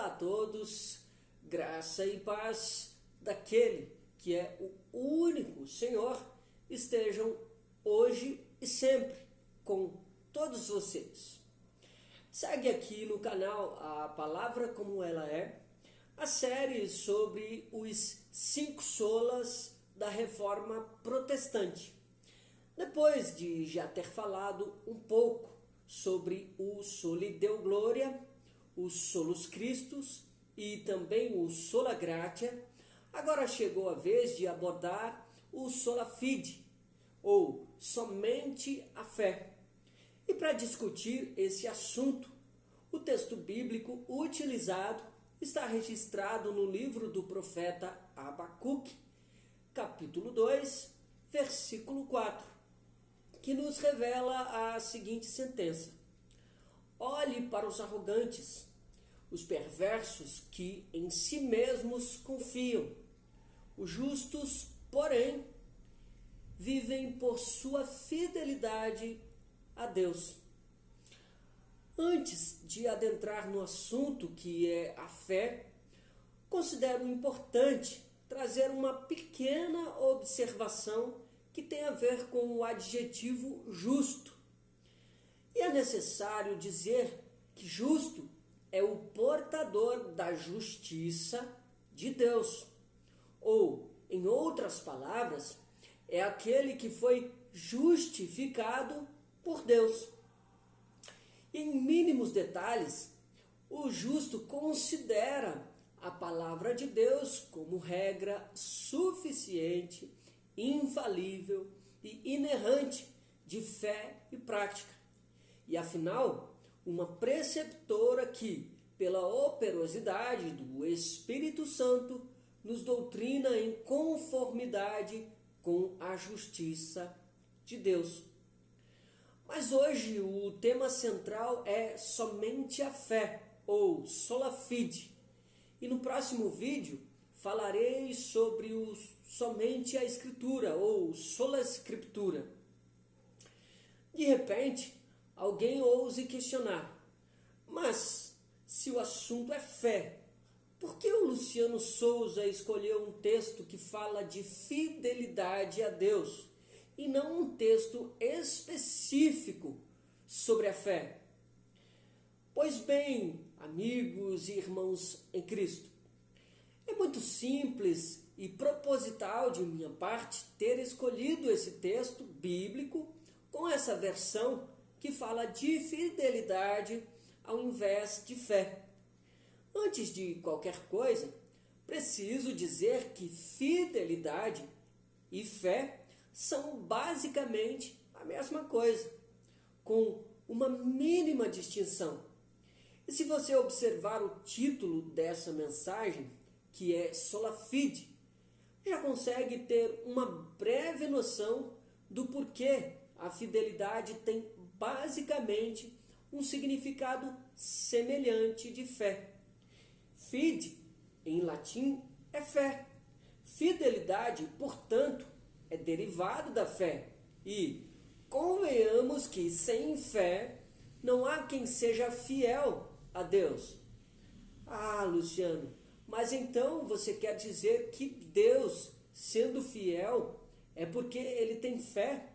Olá a todos, graça e paz daquele que é o único Senhor, estejam hoje e sempre com todos vocês. Segue aqui no canal A Palavra Como Ela É, a série sobre os 5 solas da Reforma Protestante. Depois de já ter falado um pouco sobre o Soli Deo Gloria, o Solus Christus e também o Sola Gratia, agora chegou a vez de abordar o Sola Fide, ou somente a fé. E para discutir esse assunto, o texto bíblico utilizado está registrado no livro do profeta Abacuque, capítulo 2, versículo 4, que nos revela a seguinte sentença: olhe para os arrogantes, os perversos que em si mesmos confiam. Os justos, porém, vivem por sua fidelidade a Deus. Antes de adentrar no assunto que é a fé, considero importante trazer uma pequena observação que tem a ver com o adjetivo justo. E é necessário dizer que justo é o portador da justiça de Deus. Ou, em outras palavras, é aquele que foi justificado por Deus. Em mínimos detalhes, o justo considera a palavra de Deus como regra suficiente, infalível e inerrante de fé e prática. E afinal, uma preceptora que, pela operosidade do Espírito Santo, nos doutrina em conformidade com a justiça de Deus. Mas hoje o tema central é somente a fé, ou sola fide. E no próximo vídeo falarei sobre somente a Escritura, ou sola Scriptura. De repente, alguém ouse questionar: mas se o assunto é fé, por que o Luciano Souza escolheu um texto que fala de fidelidade a Deus e não um texto específico sobre a fé? Pois bem, amigos e irmãos em Cristo, é muito simples e proposital de minha parte ter escolhido esse texto bíblico com essa versão que fala de fidelidade ao invés de fé. Antes de qualquer coisa, preciso dizer que fidelidade e fé são basicamente a mesma coisa, com uma mínima distinção. E se você observar o título dessa mensagem, que é Sola Fide, já consegue ter uma breve noção do porquê a fidelidade tem basicamente um significado semelhante de fé. Fide, em latim, é fé. Fidelidade, portanto, é derivado da fé. E convenhamos que sem fé não há quem seja fiel a Deus. Ah, Luciano, mas então você quer dizer que Deus, sendo fiel, é porque ele tem fé?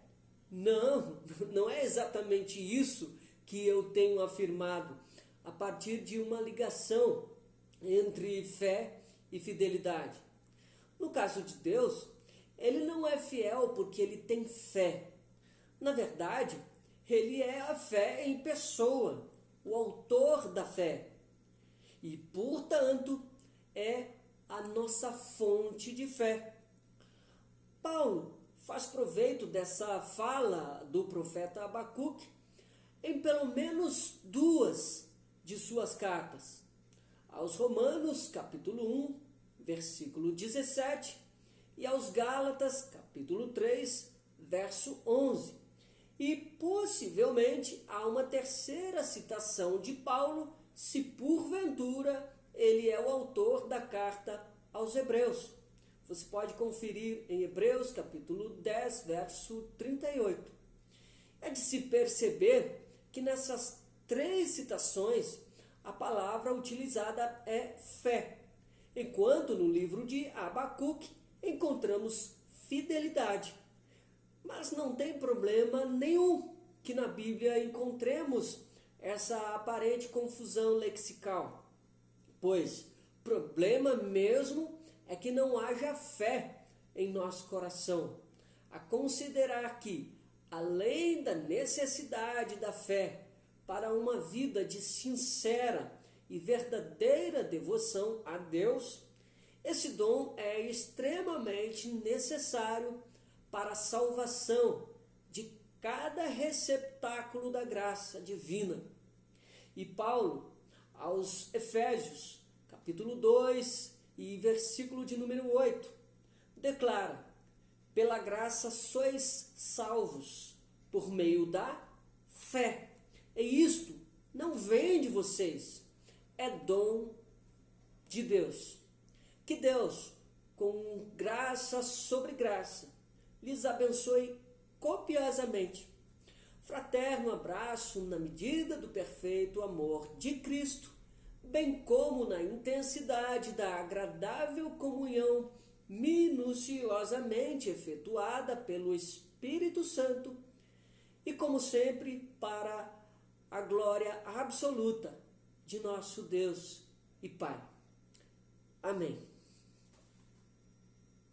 Não, não é exatamente isso que eu tenho afirmado a partir de uma ligação entre fé e fidelidade. No caso de Deus, ele não é fiel porque ele tem fé. Na verdade, ele é a fé em pessoa, o autor da fé. E, portanto, é a nossa fonte de fé. Paulo faz proveito dessa fala do profeta Abacuque em pelo menos 2 de suas cartas. Aos Romanos, capítulo 1, versículo 17, e aos Gálatas, capítulo 3, verso 11. E possivelmente há uma terceira citação de Paulo, se porventura ele é o autor da carta aos Hebreus. Você pode conferir em Hebreus, capítulo 10, verso 38. É de se perceber que nessas 3 citações a palavra utilizada é fé, enquanto no livro de Abacuque encontramos fidelidade. Mas não tem problema nenhum que na Bíblia encontremos essa aparente confusão lexical, pois problema mesmo é que não haja fé em nosso coração, a considerar que, além da necessidade da fé para uma vida de sincera e verdadeira devoção a Deus, esse dom é extremamente necessário para a salvação de cada receptáculo da graça divina. E Paulo, aos Efésios, capítulo 2 e versículo de número 8, declara: pela graça sois salvos, por meio da fé. E isto não vem de vocês, é dom de Deus. Que Deus, com graça sobre graça, lhes abençoe copiosamente. Fraterno abraço na medida do perfeito amor de Cristo, bem como na intensidade da agradável comunhão minuciosamente efetuada pelo Espírito Santo e, como sempre, para a glória absoluta de nosso Deus e Pai. Amém.